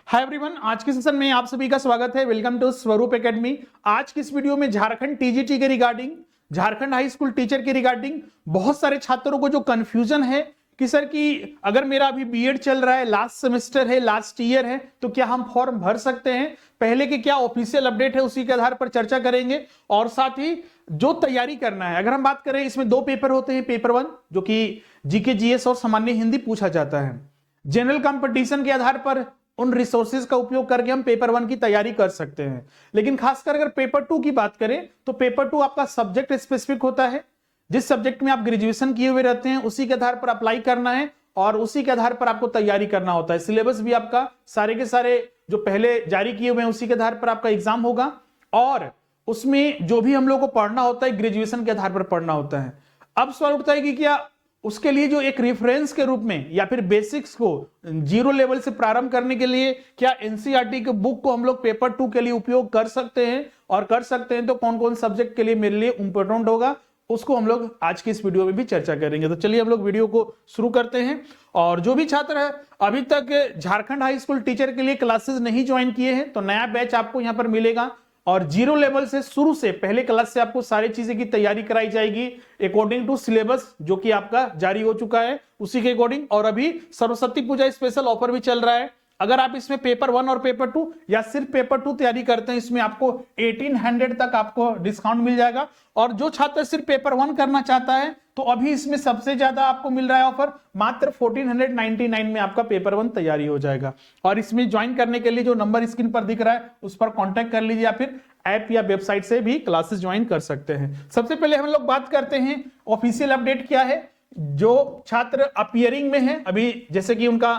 Hi everyone, आज के session में आप सभी का स्वागत है। वेलकम टू स्वरूप एकेडमी। आज की इस वीडियो में झारखंड टीजीटी के regarding, Jharkhand high school teacher के रिगार्डिंग बहुत सारे छात्रों को जो कंफ्यूजन है कि सर कि अगर मेरा अभी बीएड चल रहा है, लास्ट सेमेस्टर है, लास्ट ईयर है, तो क्या हम फॉर्म भर सकते हैं, पहले के क्या ऑफिशियल अपडेट है उसी के आधार पर चर्चा करेंगे। और साथ ही जो तैयारी करना है, अगर हम बात करें, इसमें दो पेपर होते हैं। पेपर 1 जो कि जीके जीएस और सामान्य हिंदी पूछा जाता है। जनरल कंपटीशन के आधार पर उन रिसोर्सेज का उपयोग करके हम पेपर 1 की तैयारी कर सकते हैं। लेकिन खासकर अगर पेपर 2 की बात करें तो पेपर 2 आपका सब्जेक्ट स्पेसिफिक होता है। जिस सब्जेक्ट में आप ग्रेजुएशन किए हुए रहते हैं उसी के आधार पर अप्लाई करना है और उसी के आधार पर आपको तैयारी करना होता है। सिलेबस भी आपका सारे के सारे जो पहले जारी किए हुए हैं उसी के आधार पर आपका एग्जाम होगा और उसमें जो भी हम लोग को पढ़ना होता है ग्रेजुएशन के आधार पर पढ़ना होता है। अब सवाल उठता है कि क्या उसके लिए जो एक रेफरेंस के रूप में या फिर बेसिक्स को जीरो लेवल से प्रारंभ करने के लिए क्या एनसीईआरटी के बुक को हम लोग पेपर 2 के लिए उपयोग कर सकते हैं, और कर सकते हैं तो कौन कौन सब्जेक्ट के लिए मेरे लिए इंपॉर्टेंट होगा, उसको हम लोग आज की इस वीडियो में भी चर्चा करेंगे। तो चलिए हम लोग वीडियो को शुरू करते हैं। और जो भी छात्र है अभी तक झारखंड हाई स्कूल टीचर के लिए क्लासेस नहीं ज्वाइन किए हैं तो नया बैच आपको यहाँ पर मिलेगा और जीरो लेवल से शुरू से पहले क्लास से आपको सारी चीजें की तैयारी कराई जाएगी अकॉर्डिंग टू सिलेबस जो कि आपका जारी हो चुका है उसी के अकॉर्डिंग। और अभी सरस्वती पूजा स्पेशल ऑफर भी चल रहा है। अगर आप इसमें पेपर 1 और पेपर 2 या सिर्फ पेपर 2 तैयारी करते हैं इसमें आपको 1800 तक आपको डिस्काउंट मिल जाएगा। और जो छात्र सिर्फ पेपर 1 करना चाहता है तो अभी इसमें सबसे ज्यादा आपको मिल रहा है ऑफर, मात्र 1499 में आपका पेपर 1 तैयारी हो जाएगा। और इसमें ज्वाइन करने के लिए जो नंबर स्क्रीन पर दिख रहा है उस पर कांटेक्ट कर लीजिए या फिर ऐप या वेबसाइट से भी क्लासेस ज्वाइन कर सकते हैं। सबसे पहले हम लोग बात करते हैं ऑफिशियल अपडेट क्या है। जो छात्र अपियरिंग में है अभी, जैसे कि उनका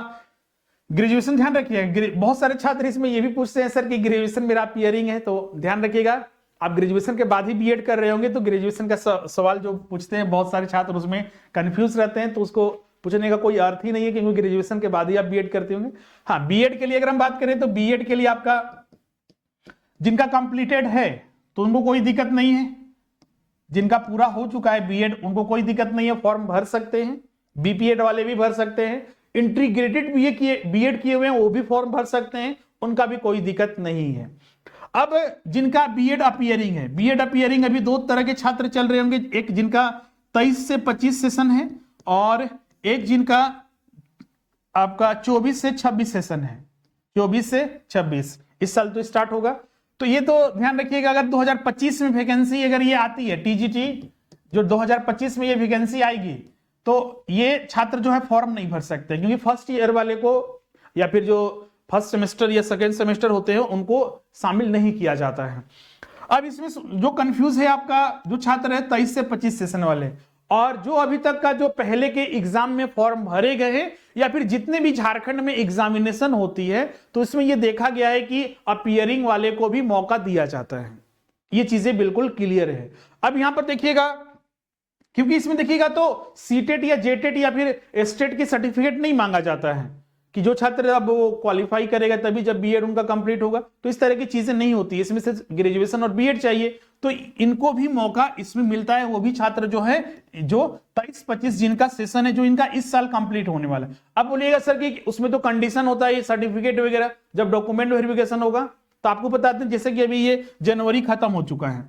ग्रेजुएशन, ध्यान रखिएगा, बहुत सारे छात्र इसमें ये भी पूछते हैं सर कि ग्रेजुएशन मेरा अपियरिंग है, तो ध्यान रखिएगा आप ग्रेजुएशन के बाद ही बीएड कर रहे होंगे तो ग्रेजुएशन का सवाल जो पूछते हैं बहुत सारे छात्र उसमें कंफ्यूज रहते हैं, तो उसको पूछने का कोई अर्थ ही नहीं है क्योंकि ग्रेजुएशन के बाद ही आप बीएड करते होंगे। हाँ, बीएड के लिए अगर हम बात करें तो बीएड के लिए आपका जिनका कंप्लीटेड है तो उनको कोई दिक्कत नहीं है, जिनका पूरा हो चुका है बीएड उनको कोई दिक्कत नहीं है, फॉर्म भर सकते हैं। बीपीएड वाले भी भर सकते हैं, इंटीग्रेटेड बीएड किए हुए हैं वो भी फॉर्म भर सकते हैं, उनका भी कोई दिक्कत नहीं है। अब जिनका बीएड अपियरिंग है, बीएड अपियरिंग अभी दो तरह के छात्र चल रहे होंगे, एक जिनका 23 से 25 सेशन है और एक जिनका आपका 24 से 26 सेशन है। 24 से 26 इस साल तो स्टार्ट होगा, तो ये तो ध्यान रखिएगा अगर 2025 में वैकेंसी अगर ये आती है टीजीटी जो 2025 में ये वैकेंसी आएगी तो ये छात्र जो है फॉर्म नहीं भर सकते क्योंकि फर्स्ट ईयर वाले को या फिर जो फर्स्ट सेमेस्टर या सेकेंड सेमेस्टर होते हैं उनको शामिल नहीं किया जाता है। अब इसमें जो कंफ्यूज है आपका जो छात्र है 23 से 25 सेशन वाले, और जो अभी तक का जो पहले के एग्जाम में फॉर्म भरे गए हैं या फिर जितने भी झारखंड में एग्जामिनेशन होती है तो इसमें यह देखा गया है कि अपियरिंग वाले को भी मौका दिया जाता है। ये चीजें बिल्कुल क्लियर है। अब यहां पर देखिएगा, क्योंकि इसमें देखिएगा तो सीटेट या जेटेट या फिर एस्टेट की सर्टिफिकेट नहीं मांगा जाता है कि जो छात्र अब वो क्वालिफाई करेगा तभी जब बीएड उनका कंप्लीट होगा, तो इस तरह की चीजें नहीं होती। इसमें से ग्रेजुएशन और बीएड चाहिए तो इनको भी मौका इसमें मिलता है। वो भी छात्र जो है जो 23-25 जिनका सेशन है जो इनका इस साल कंप्लीट होने वाला है। अब बोलिएगा सर कि उसमें तो कंडीशन होता है सर्टिफिकेट वगैरह, जब डॉक्यूमेंट वेरिफिकेशन होगा तो आपको बताते हैं जैसे कि अभी ये जनवरी खत्म हो चुका है,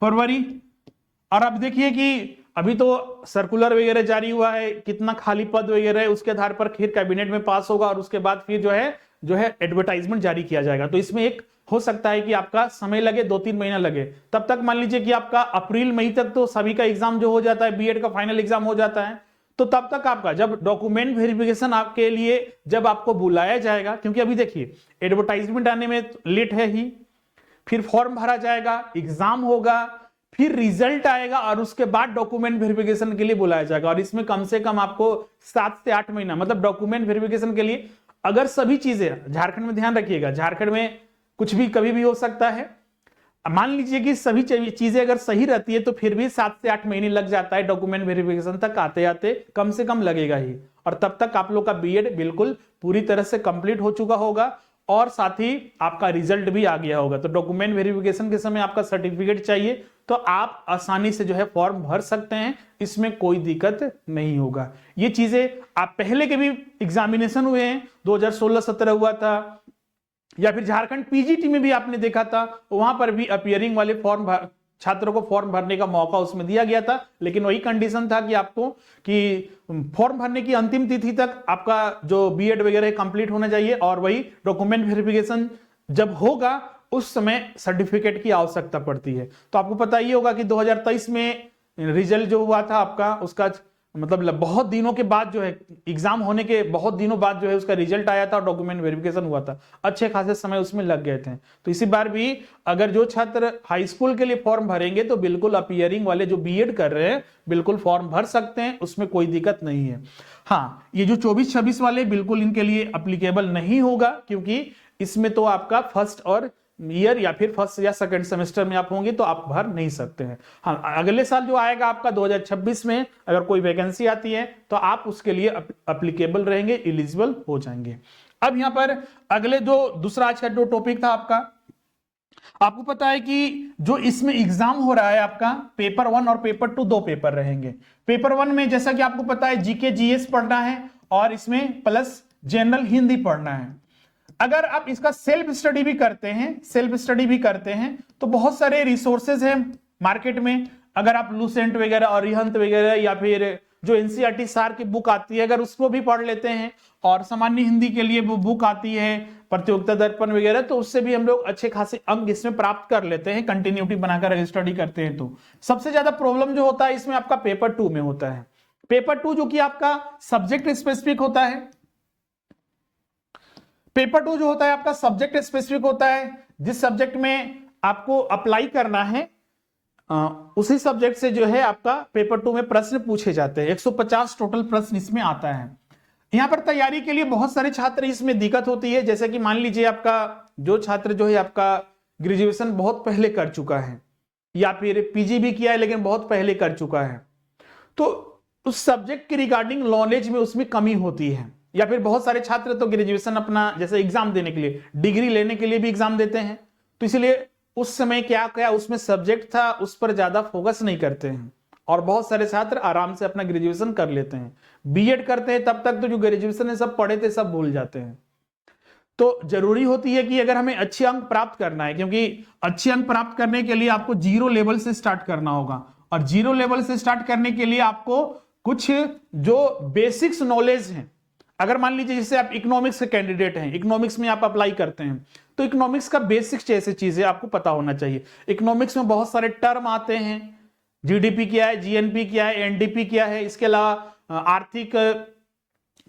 फरवरी, और अब देखिए कि अभी तो सर्कुलर वगैरह जारी हुआ है, कितना खाली पद वगैरह है उसके आधार पर फिर कैबिनेट में पास होगा और उसके बाद फिर जो है एडवर्टाइजमेंट जारी किया जाएगा। तो इसमें एक हो सकता है कि आपका समय लगे, 2-3 महीना लगे, तब तक मान लीजिए कि आपका अप्रैल मई तक तो सभी का एग्जाम जो हो जाता है, बीएड का फाइनल एग्जाम हो जाता है, तो तब तक आपका जब डॉक्यूमेंट वेरिफिकेशन आपके लिए जब आपको बुलाया जाएगा, क्योंकि अभी देखिए एडवर्टाइजमेंट आने में लेट है ही, फिर फॉर्म भरा जाएगा, एग्जाम होगा, फिर रिजल्ट आएगा और उसके बाद डॉक्यूमेंट वेरिफिकेशन के लिए बुलाया जाएगा। और इसमें कम से कम आपको 7 से 8 महीना, मतलब डॉक्यूमेंट वेरिफिकेशन के लिए अगर सभी चीजें झारखंड में, ध्यान रखिएगा झारखंड में कुछ भी कभी भी हो सकता है, मान लीजिए कि सभी चीजें अगर सही रहती है तो फिर भी 7 से 8 महीने लग जाता है डॉक्यूमेंट वेरिफिकेशन तक, आते आते कम से कम लगेगा ही। और तब तक आप लोग का बीएड बिल्कुल पूरी तरह से कंप्लीट हो चुका होगा और साथ ही आपका रिजल्ट भी आ गया होगा। तो डॉक्यूमेंट वेरिफिकेशन के समय आपका सर्टिफिकेट चाहिए तो आप आसानी से जो है फॉर्म भर सकते हैं, इसमें कोई दिक्कत नहीं होगा। ये चीजें आप पहले के भी एग्जामिनेशन हुए हैं, 2016-17 हुआ था, या फिर झारखंड पीजीटी में भी आपने देखा था, वहां पर भी अपीयरिंग वाले फॉर्म छात्रों को फॉर्म भरने का मौका उसमें दिया गया था, लेकिन वही कंडीशन था कि आपको कि फॉर्म भरने की अंतिम तिथि तक आपका जो बीएड वगैरह कंप्लीट होना चाहिए और वही डॉक्यूमेंट वेरिफिकेशन जब होगा उस समय सर्टिफिकेट की आवश्यकता पड़ती है। तो आपको पता ही होगा कि 2023 में रिजल्ट जो हुआ था आपका, उसका मतलब बहुत दिनों के बाद जो है, एग्जाम होने के बहुत दिनों बाद जो है उसका रिजल्ट आया था और डॉक्यूमेंट वेरिफिकेशन हुआ था, अच्छे खासे समय उसमें लग गए थे। तो इसी बार भी अगर जो छात्र हाई स्कूल के लिए फॉर्म भरेंगे तो बिल्कुल अपीयरिंग वाले जो बीएड कर रहे हैं बिल्कुल फॉर्म भर सकते हैं, उसमें कोई दिक्कत नहीं है। हाँ, ये जो 24-26 वाले बिल्कुल इनके लिए अप्लीकेबल नहीं होगा, क्योंकि इसमें तो आपका फर्स्ट और ईयर या फिर फर्स्ट या सेकंड सेमेस्टर में आप होंगे तो आप भर नहीं सकते हैं। हाँ, अगले साल जो आएगा आपका 2026 में अगर कोई वैकेंसी आती है तो आप उसके लिए अप्लीकेबल रहेंगे, एलिजिबल हो जाएंगे। अब यहां पर अगले जो दूसरा आज का जो टॉपिक था आपका, आपको पता है कि जो इसमें एग्जाम हो रहा है आपका पेपर 1 और पेपर 2 दो पेपर रहेंगे। पेपर 1 में जैसा कि आपको पता है जीके जीएस पढ़ना है और इसमें प्लस जनरल हिंदी पढ़ना है। अगर आप इसका सेल्फ स्टडी भी करते हैं तो बहुत सारे रिसोर्सेज हैं मार्केट में। अगर आप लूसेंट वगैरह और अरिहंत वगैरह या फिर जो एनसीईआरटी सार की बुक आती है अगर उसको भी पढ़ लेते हैं और सामान्य हिंदी के लिए वो बुक आती है प्रतियोगिता दर्पण वगैरह, तो उससे भी हम लोग अच्छे खासे अंक इसमें प्राप्त कर लेते हैं कंटिन्यूटी बनाकर अगर स्टडी करते हैं तो। सबसे ज्यादा प्रॉब्लम जो होता है इसमें आपका पेपर 2 में होता है। पेपर 2 जो कि आपका सब्जेक्ट स्पेसिफिक होता है, पेपर 2 जो होता है आपका सब्जेक्ट स्पेसिफिक होता है। जिस सब्जेक्ट में आपको अप्लाई करना है उसी सब्जेक्ट से जो है आपका पेपर 2 में प्रश्न पूछे जाते हैं। 150 टोटल प्रश्न इसमें आता है। यहां पर तैयारी के लिए बहुत सारे छात्र इसमें दिक्कत होती है, जैसे कि मान लीजिए आपका जो छात्र जो है आपका ग्रेजुएशन बहुत पहले कर चुका है या फिर पीजी भी किया है लेकिन बहुत पहले कर चुका है, तो उस सब्जेक्ट के रिगार्डिंग नॉलेज में उसमें कमी होती है। या फिर बहुत सारे छात्र तो ग्रेजुएशन अपना जैसे एग्जाम देने के लिए, डिग्री लेने के लिए भी एग्जाम देते हैं, तो इसलिए उस समय क्या क्या उसमें सब्जेक्ट था उस पर ज्यादा फोकस नहीं करते हैं और बहुत सारे छात्र आराम से अपना ग्रेजुएशन कर लेते हैं। बीएड करते हैं तब तक तो जो ग्रेजुएशन है सब पढ़े थे सब भूल जाते हैं। तो जरूरी होती है कि अगर हमें अच्छे अंक प्राप्त करना है, क्योंकि अच्छे अंक प्राप्त करने के लिए आपको 0 लेवल से स्टार्ट करना होगा और 0 लेवल से स्टार्ट करने के लिए आपको कुछ जो बेसिक्स नॉलेज है, अगर मान लीजिए जैसे आप इकोनॉमिक्स के कैंडिडेट हैं, इकोनॉमिक्स में आप अप्लाई करते हैं तो इकोनॉमिक्स का बेसिक्स जैसे चीजें आपको पता होना चाहिए। इकोनॉमिक्स में बहुत सारे टर्म आते हैं, जीडीपी क्या है, जीएनपी क्या है, एनडीपी क्या है, इसके अलावा आर्थिक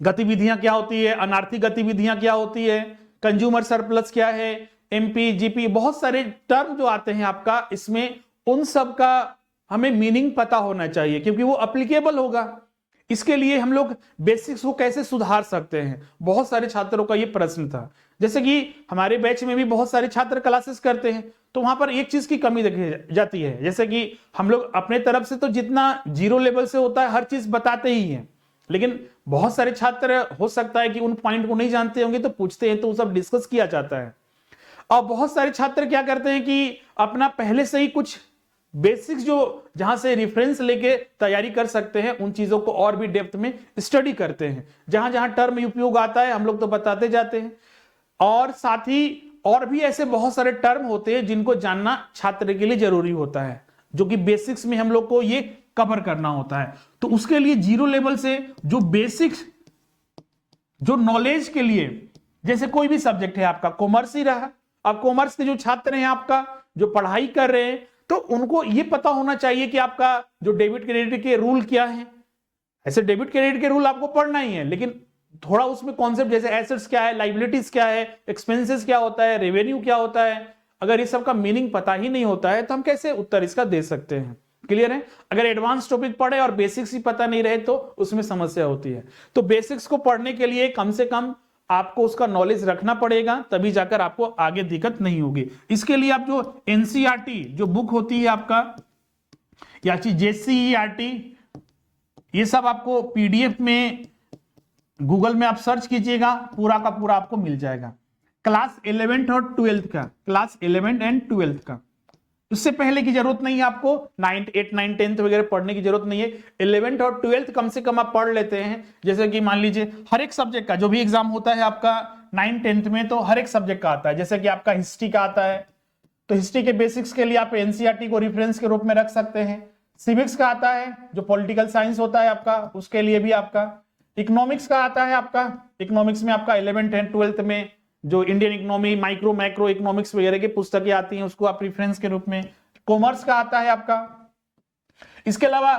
गतिविधियां क्या होती है, अनार्थिक गतिविधियां क्या होती है, कंज्यूमर सरप्लस क्या है, एमपी जीपी, बहुत सारे टर्म जो आते हैं आपका इसमें, उन सब का हमें मीनिंग पता होना चाहिए क्योंकि वो अप्लीकेबल होगा। इसके लिए हम लोग बेसिक्स को कैसे सुधार सकते हैं, बहुत सारे छात्रों का ये प्रश्न था। जैसे कि हमारे बैच में भी बहुत सारे छात्र क्लासेस करते हैं तो वहां पर एक चीज की कमी देखी जाती है, जैसे कि हम लोग अपने तरफ से तो जितना 0 लेवल से होता है हर चीज बताते ही हैं, लेकिन बहुत सारे छात्र हो सकता है कि उन पॉइंट को नहीं जानते होंगे तो पूछते हैं तो वो सब डिस्कस किया जाता है। और बहुत सारे छात्र क्या करते हैं कि अपना पहले से ही कुछ बेसिक्स जो जहां से रेफरेंस लेके तैयारी कर सकते हैं उन चीजों को और भी डेप्थ में स्टडी करते हैं। जहां जहां टर्म उपयोग आता है हम लोग तो बताते जाते हैं, और साथ ही और भी ऐसे बहुत सारे टर्म होते हैं जिनको जानना छात्र के लिए जरूरी होता है, जो कि बेसिक्स में हम लोग को ये कवर करना होता है। तो उसके लिए 0 लेवल से जो बेसिक्स जो नॉलेज के लिए, जैसे कोई भी सब्जेक्ट है आपका कॉमर्स ही रहा, अब कॉमर्स के जो छात्र हैं आपका जो पढ़ाई कर रहे हैं तो उनको ये पता होना चाहिए कि आपका जो डेबिट क्रेडिट के रूल क्या है। ऐसे डेबिट क्रेडिट के रूल आपको पढ़ना ही है, लेकिन थोड़ा उसमें कॉन्सेप्ट जैसे एसेट्स क्या है, लाइबिलिटीज क्या है, एक्सपेंसेस क्या होता है, रेवेन्यू क्या होता है, अगर इस सब का मीनिंग पता ही नहीं होता है तो हम कैसे उत्तर इसका दे सकते हैं। क्लियर है? अगर एडवांस टॉपिक पढ़े और बेसिक्स ही पता नहीं रहे तो उसमें समस्या होती है। तो बेसिक्स को पढ़ने के लिए कम से कम आपको उसका नॉलेज रखना पड़ेगा, तभी जाकर आपको आगे दिक्कत नहीं होगी। इसके लिए आप जो एनसीईआरटी जो बुक होती है आपका या जेसीईआरटी, ये सब आपको पीडीएफ में गूगल में आप सर्च कीजिएगा, पूरा का पूरा आपको मिल जाएगा। क्लास 11th और 12th का, क्लास 11 एंड 12th का, उससे पहले की जरूरत नहीं है आपको, 9th 8th 9th 10th वगैरह पढ़ने की जरूरत नहीं है। 11th और 12th कम से कम आप पढ़ लेते हैं। जैसे कि मान लीजिए हर एक सब्जेक्ट का जो भी एग्जाम होता है आपका 9th 10th में तो हर एक सब्जेक्ट का आता है, जैसे कि आपका हिस्ट्री का आता है, तो हिस्ट्री के बेसिक्स के लिए आप एनसीईआरटी को रेफरेंस के रूप में रख सकते हैं। सिविक्स का आता है, जो पॉलिटिकल साइंस होता है आपका, उसके लिए भी आपका इकोनॉमिक्स का आता है। आपका इकोनॉमिक्स में आपका 11th एंड 12th में जो Indian economy, micro macro economics वगैरह की पुस्तकें आती हैं, उसको आप रेफरेंस के रूप में। कॉमर्स का आता है आपका। इसके अलावा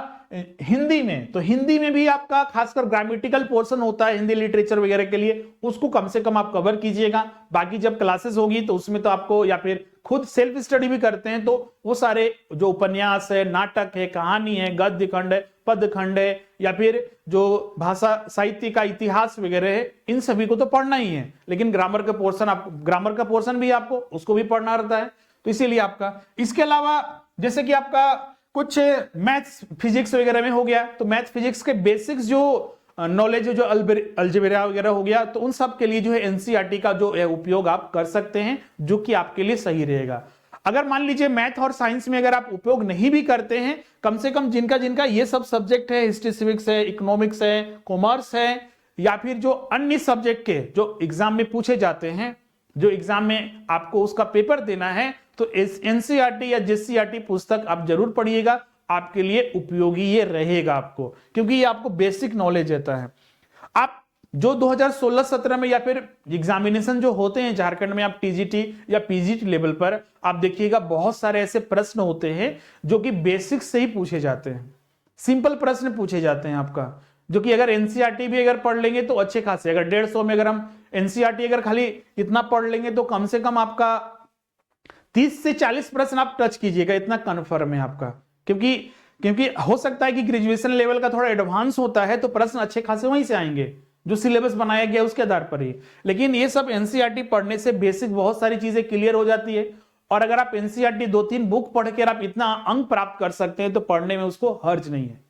हिंदी में, तो हिंदी में भी आपका खासकर ग्रामेटिकल पोर्शन होता है हिंदी लिटरेचर वगैरह के लिए, उसको कम से कम आप कवर कीजिएगा। बाकी जब क्लासेस होगी तो उसमें तो आपको, या फिर खुद सेल्फ स्टडी भी करते हैं, तो वो सारे जो उपन्यास है, नाटक है, कहानी है, गद्य खंड है, पद खंड है, या फिर जो भाषा साहित्य का इतिहास वगैरह है, इन सभी को तो पढ़ना ही है। लेकिन ग्रामर का पोर्शन भी आपको उसको भी पढ़ना रहता है, तो इसीलिए आपका। इसके अलावा जैसे कि आपका कुछ मैथ्स फिजिक्स वगैरह में हो गया, तो मैथ फिजिक्स के बेसिक्स जो नॉलेज है, जो अलजेब्रा वगैरह हो गया, तो उन सब के लिए जो है एनसीईआरटी का जो उपयोग आप कर सकते हैं, जो कि आपके लिए सही रहेगा। अगर मान लीजिए मैथ और साइंस में अगर आप उपयोग नहीं भी करते हैं, कम से कम जिनका जिनका ये सब सब्जेक्ट है, हिस्ट्री सिविक्स है, इकोनॉमिक्स है, कॉमर्स है, या फिर जो अन्य सब्जेक्ट के जो एग्जाम में पूछे जाते हैं, जो एग्जाम में आपको उसका पेपर देना है, तो एनसीईआरटी या जेसीईआरटी पुस्तक आप जरूर पढ़िएगा, आपके लिए उपयोगी ये रहेगा आपको, क्योंकि ये आपको बेसिक नॉलेज देता है। आप जो 2016-17 में या फिर एग्जामिनेशन जो होते हैं झारखंड में, आप टीजीटी या पीजीटी लेवल पर आप देखिएगा, बहुत सारे ऐसे प्रश्न होते हैं जो कि बेसिक से ही पूछे जाते हैं, सिंपल प्रश्न पूछे जाते हैं आपका, जो कि अगर एनसीईआरटी भी अगर पढ़ लेंगे तो अच्छे खासे, अगर 150 में अगर हम एनसीईआरटी अगर खाली इतना पढ़ लेंगे तो कम से कम आपका 30 से 40 प्रश्न आप टच कीजिएगा, इतना कन्फर्म है आपका। क्योंकि हो सकता है कि ग्रेजुएशन लेवल का थोड़ा एडवांस होता है, तो प्रश्न अच्छे खासे वहीं से आएंगे, जो सिलेबस बनाया गया उसके आधार पर ही। लेकिन ये सब एनसीईआरटी पढ़ने से बेसिक बहुत सारी चीजें क्लियर हो जाती है, और अगर आप एनसीईआरटी 2-3 बुक पढ़ के आप इतना अंक प्राप्त कर सकते हैं, तो पढ़ने में उसको हर्ज नहीं है।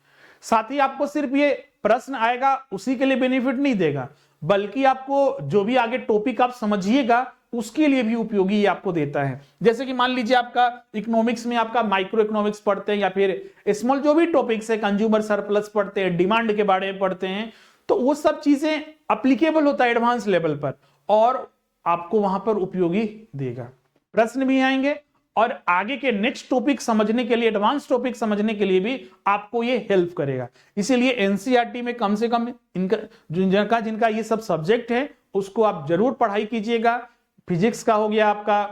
साथ ही आपको सिर्फ ये प्रश्न आएगा उसी के लिए बेनिफिट नहीं देगा, बल्कि आपको जो भी आगे टॉपिक आप समझिएगा उसके लिए भी उपयोगी ये आपको देता है। जैसे कि मान लीजिए आपका इकोनॉमिक्स में आपका माइक्रो इकोनॉमिक्स पढ़ते हैं, या फिर स्मॉल जो भी टॉपिक्स है, कंज्यूमर सरप्लस पढ़ते हैं, डिमांड के बारे में पढ़ते हैं, तो वो सब चीजें एप्लीकेबल होता है एडवांस लेवल पर, और आपको वहां पर उपयोगी देगा। प्रश्न भी आएंगे, और आगे के नेक्स्ट टॉपिक समझने के लिए, एडवांस टॉपिक समझने के लिए भी आपको ये हेल्प करेगा। इसीलिए एनसीईआरटी में कम से कम इनका जिनका ये सब सब्जेक्ट है उसको आप जरूर पढ़ाई कीजिएगा। फिजिक्स का हो गया, आपका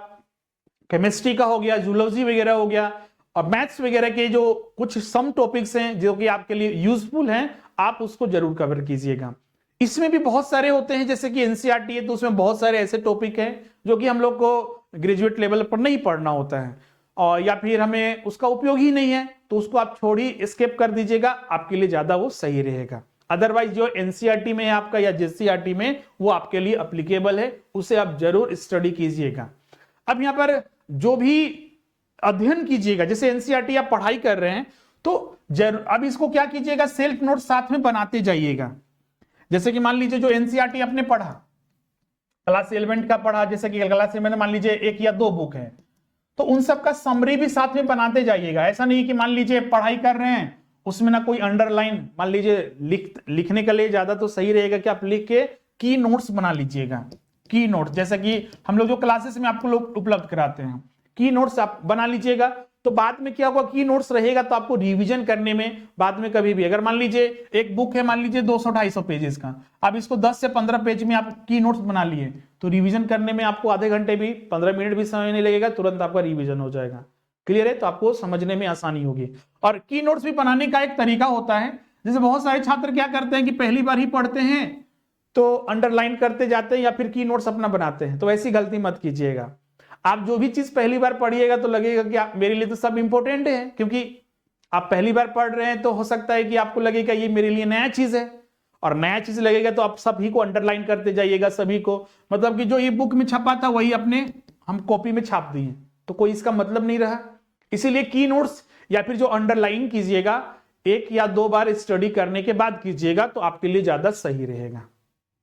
केमिस्ट्री का हो गया, जूलॉजी वगैरह हो गया, और मैथ्स वगैरह के जो कुछ सम टॉपिक्स हैं जो कि आपके लिए यूजफुल हैं, आप उसको जरूर कवर कीजिएगा। इसमें भी बहुत सारे होते हैं, जैसे कि एनसीईआरटी है तो उसमें बहुत सारे ऐसे टॉपिक हैं जो कि हम लोग को ग्रेजुएट लेवल पर नहीं पढ़ना होता है, और या फिर हमें उसका उपयोग ही नहीं है, तो उसको आप छोड़ी स्किप कर दीजिएगा, आपके लिए ज्यादा वो सही रहेगा। अदरवाइज जो एनसीईआरटी में है आपका या जेसीईआरटी में, वो आपके लिए एप्लीकेबल है, उसे आप जरूर स्टडी कीजिएगा। अब यहां पर जो भी अध्ययन कीजिएगा, जैसे एनसीईआरटी आप पढ़ाई कर रहे हैं, तो जरूर अब इसको क्या कीजिएगा, सेल्फ नोट साथ में बनाते जाइएगा। जैसे कि मान लीजिए जो एनसीईआरटी आपने पढ़ा, क्लास 11 का पढ़ा, जैसे कि क्लास 11 मान लीजिए 1 या 2 बुक है, तो उन सब का समरी भी साथ में बनाते जाइएगा। ऐसा नहीं कि मान लीजिए पढ़ाई कर रहे हैं, उसमें ना कोई अंडरलाइन, मान लीजिए लिखने के लिए ज्यादा तो सही रहेगा कि आप लिख के की नोट्स बना लीजिएगा। की नोट्स जैसा कि हम लोग जो क्लासेस में आपको लोग उपलब्ध कराते हैं, की नोट्स आप बना लीजिएगा, तो बाद में क्या होगा, की नोट्स रहेगा तो आपको रिवीजन करने में बाद में कभी भी, अगर मान लीजिए एक बुक है मान लीजिए 200-250 पेजेस का, आप इसको 10 से 15 पेज में आप की नोट्स बना लिए, तो रिवीजन करने में आपको आधे घंटे भी 15 मिनट भी समय नहीं लगेगा, तुरंत आपका रिवीजन हो जाएगा। क्लियर है? तो आपको समझने में आसानी होगी। और की नोट्स भी बनाने का एक तरीका होता है, जैसे बहुत सारे छात्र क्या करते हैं कि पहली बार ही पढ़ते हैं तो अंडरलाइन करते जाते हैं या फिर की नोट्स अपना बनाते हैं, तो ऐसी गलती मत कीजिएगा। आप जो भी चीज पहली बार पढ़िएगा तो लगेगा कि मेरे लिए तो सब इंपॉर्टेंट है, क्योंकि आप पहली बार पढ़ रहे हैं, तो हो सकता है कि आपको लगेगा ये मेरे लिए नया चीज है, और नया चीज लगेगा तो आप सभी को अंडरलाइन करते जाइएगा, सभी को, मतलब कि जो ये बुक में छपा था वही अपने हम कॉपी में छाप दिए, तो कोई इसका मतलब नहीं रहा। इसीलिए की नोट्स या फिर जो अंडरलाइन कीजिएगा 1 या 2 बार स्टडी करने के बाद कीजिएगा, तो आपके लिए ज्यादा सही रहेगा।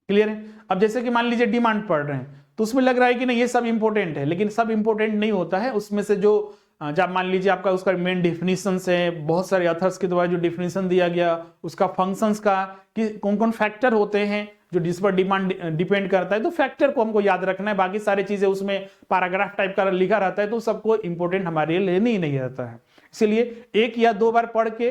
क्लियर है? अब जैसे कि मान लीजिए डिमांड पढ़ रहे हैं, तो उसमें लग रहा है कि नहीं ये सब इंपॉर्टेंट है, लेकिन सब इंपॉर्टेंट नहीं होता है। उसमें से जो जब मान लीजिए आपका उसका मेन डिफिनीशन है, बहुत सारे ऑथर्स के द्वारा जो डिफिनीशन दिया गया, उसका फंक्शंस का कि कौन कौन फैक्टर होते हैं, जो जिस पर डिपेंड करता है, तो फैक्टर को हमको याद रखना है, बाकी सारी चीजें उसमें पैराग्राफ टाइप का लिखा रहता है तो सबको इंपॉर्टेंट हमारे लिए लेने ही नहीं रहता है। इसलिए 1 या 2 बार पढ़ के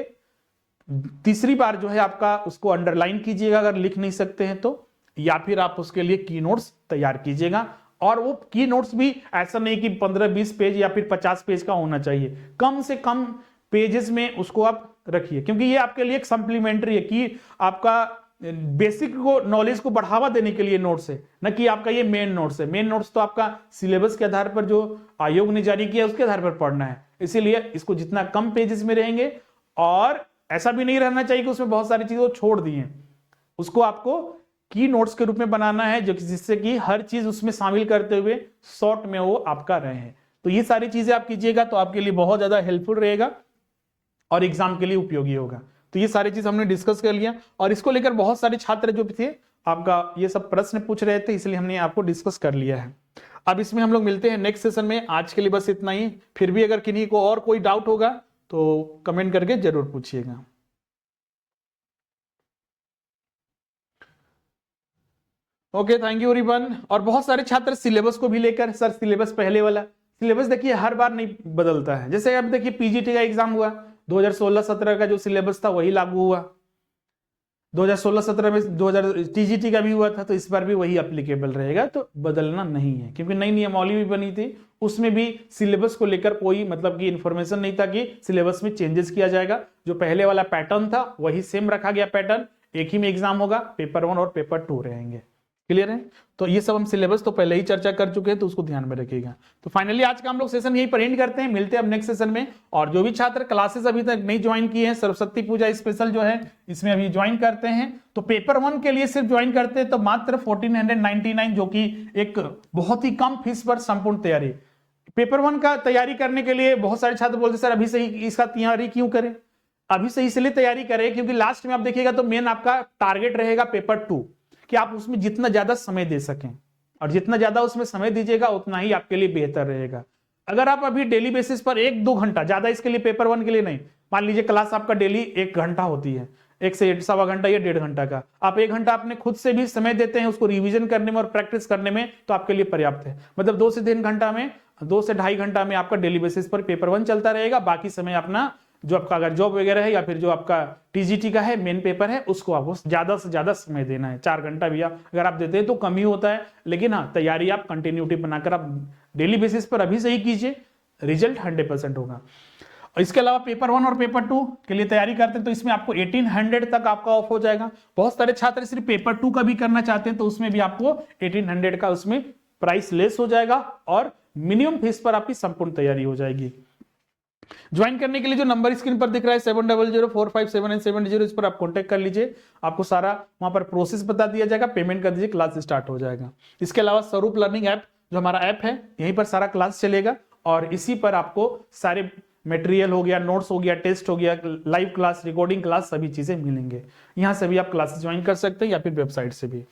तीसरी बार जो है आपका उसको अंडरलाइन कीजिएगा अगर लिख नहीं सकते हैं तो, या फिर आप उसके लिए की नोट्स तैयार कीजिएगा। और वो की नोट्स भी ऐसा नहीं कि 15-20 पेज या फिर 50 पेज का होना चाहिए, कम से कम पेजेस में उसको आप रखिए, क्योंकि ये आपके लिए एक सप्लीमेंट्री है कि आपका बेसिक को नॉलेज को बढ़ावा देने के लिए नोट्स है, न कि आपका ये मेन नोट्स है। मेन नोट्स तो आपका सिलेबस के आधार पर जो आयोग ने जारी किया उसके आधार पर पढ़ना है, इसीलिए इसको जितना कम पेजेस में रहेंगे, और ऐसा भी नहीं रहना चाहिए कि उसमें बहुत सारी चीजें छोड़ दी हैं, उसको आपको की नोट्स के रूप में बनाना है, जो जिससे कि हर चीज उसमें शामिल करते हुए शॉर्ट में वो आपका रहे। तो ये सारी चीजें आप कीजिएगा तो आपके लिए बहुत ज्यादा हेल्पफुल रहेगा और एग्जाम के लिए उपयोगी होगा। तो ये सारी चीज हमने डिस्कस कर लिया, और इसको लेकर बहुत सारे छात्र जो थे आपका ये सब प्रश्न पूछ रहे थे, इसलिए हमने आपको डिस्कस कर लिया है। अब इसमें हम लोग मिलते हैं नेक्स्ट सेशन में। आज के लिए बस इतना ही, फिर भी अगर किन्हीं को और कोई डाउट होगा तो कमेंट करके जरूर पूछिएगा। Okay, thank you everyone. और बहुत सारे छात्र सिलेबस को भी लेकर, सर सिलेबस पहले वाला सिलेबस देखिए हर बार नहीं बदलता है। जैसे अब देखिए पीजीटी का एग्जाम हुआ, 2016-17 का जो सिलेबस था वही लागू हुआ, 2016-17 में 2000 टीजीटी का भी हुआ था, तो इस बार भी वही एप्लीकेबल रहेगा, तो बदलना नहीं है, क्योंकि नई नियमावली भी बनी थी, उसमें भी सिलेबस को लेकर कोई मतलब की इंफॉर्मेशन नहीं था कि सिलेबस में चेंजेस किया जाएगा। जो पहले वाला पैटर्न था वही सेम रखा गया पैटर्न, एक ही में एग्जाम होगा, पेपर 1 और पेपर 2 रहेंगे। क्लियर है? तो ये सब हम सिलेबस तो पहले ही चर्चा कर चुके हैं, तो उसको ध्यान में रखिएगा। तो फाइनली आज का हम लोग सेशन यही पर एंड करते हैं, मिलते हैं अब नेक्स्ट सेशन में। और जो भी छात्र क्लासेस अभी तक नहीं ज्वाइन किए हैं, सरस्वती पूजा स्पेशल जो है इसमें अभी ज्वाइन करते हैं, तो पेपर 1 के लिए सिर्फ ज्वाइन करते हैं तो मात्र 1499, जो कि एक बहुत ही कम फीस पर संपूर्ण तैयारी। पेपर 1 का तैयारी करने के लिए बहुत सारे छात्र बोलते सर अभी से ही इसका तैयारी क्यों करें? अभी से इसलिए तैयारी करें क्योंकि लास्ट में आप देखिएगा तो मेन आपका टारगेट रहेगा पेपर 2, कि आप उसमें जितना ज्यादा समय दे सकें, और जितना ज्यादा उसमें समय दीजिएगा उतना ही आपके लिए बेहतर रहेगा। अगर आप अभी डेली बेसिस पर 1-2 घंटा, ज्यादा इसके लिए पेपर 1 के लिए नहीं, मान लीजिए क्लास आपका डेली 1 घंटा होती है, 1 से 1.25 घंटा या 1.5 घंटा का, आप 1 घंटा अपने खुद से भी समय देते हैं उसको रिवीजन करने में और प्रैक्टिस करने में, तो आपके लिए पर्याप्त है। मतलब 2 से 3 घंटा में, 2 से 2.5 घंटा में आपका डेली बेसिस पर पेपर 1 चलता रहेगा, बाकी समय अपना जो आपका अगर जॉब वगैरह है या फिर जो आपका टीजीटी का है मेन पेपर है उसको आपको ज्यादा से ज्यादा समय देना है। 4 घंटा भी अगर आप देते हैं तो कम ही होता है, लेकिन हाँ तैयारी आप कंटिन्यूटी बनाकर आप डेली बेसिस पर अभी से ही कीजिए, रिजल्ट 100% होगा। इसके अलावा पेपर 1 और पेपर 2 के लिए तैयारी करते हैं तो इसमें आपको 1800 तक आपका ऑफ हो जाएगा। बहुत सारे छात्र सिर्फ पेपर 2 का भी करना चाहते हैं तो उसमें भी आपको 1800 का उसमें प्राइस लेस हो जाएगा, और मिनिमम फीस पर आपकी संपूर्ण तैयारी हो जाएगी। ज्वाइन करने के लिए जो नंबर स्क्रीन पर दिख रहा है 7004579770, इस पर आप कांटेक्ट कर लीजिए, आपको सारा वहां पर प्रोसेस बता दिया जाएगा, पेमेंट कर दीजिए, क्लास स्टार्ट हो जाएगा। इसके अलावा स्वरूप लर्निंग ऐप जो हमारा ऐप है, यहीं पर सारा क्लास चलेगा, और इसी पर आपको सारे मटेरियल हो गया, नोट्स हो गया, टेस्ट हो गया, लाइव क्लास, रिकॉर्डिंग क्लास, सभी चीजें मिलेंगे। यहाँ से भी आप क्लासेस ज्वाइन कर सकते हैं या फिर वेबसाइट से भी।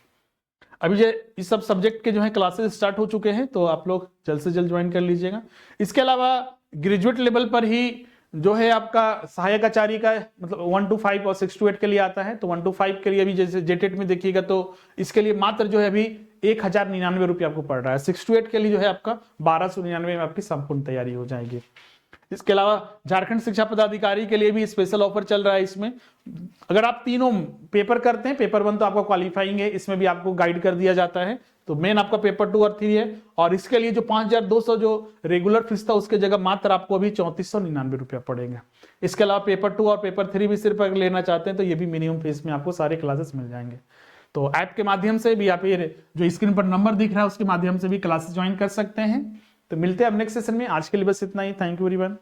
अभी जो इस सब सब्जेक्ट के जो है क्लासेस स्टार्ट हो चुके हैं, तो आप लोग जल्द से जल्द ज्वाइन कर लीजिएगा। इसके अलावा ग्रेजुएट लेवल पर ही जो है आपका सहायक आचार्य का मतलब 1 to 5 और 6 to 8 के लिए आता है, तो 1 to 5 के लिए अभी जैसे जेटेट में देखिएगा तो इसके लिए मात्र जो है अभी 1099 रुपये आपको पड़ रहा है। 6 to 8 के लिए जो है आपका 1299 में आपकी संपूर्ण तैयारी हो जाएगी। इसके अलावा झारखंड शिक्षा पदाधिकारी के लिए भी स्पेशल ऑफर चल रहा है। इसमें अगर आप तीनों पेपर करते हैं, पेपर 1 तो आपका क्वालिफाइंग है, इसमें भी आपको गाइड कर दिया जाता है, तो मेन आपका पेपर 2 और 3 है, और इसके लिए जो 5200 जो रेगुलर फीस था उसके जगह मात्र आपको अभी 3499 रुपया पड़ेगा। इसके अलावा पेपर 2 और पेपर 3 भी सिर्फ अगर लेना चाहते हैं तो ये भी मिनिमम फीस में आपको सारे क्लासेस मिल जाएंगे। तो ऐप के माध्यम से भी, या फिर जो स्क्रीन पर नंबर दिख रहा है उसके माध्यम से भी क्लासेस ज्वाइन कर सकते हैं। तो मिलते हैं अब नेक्स्ट सेशन में। आज के लिए बस इतना ही। Thank you everyone.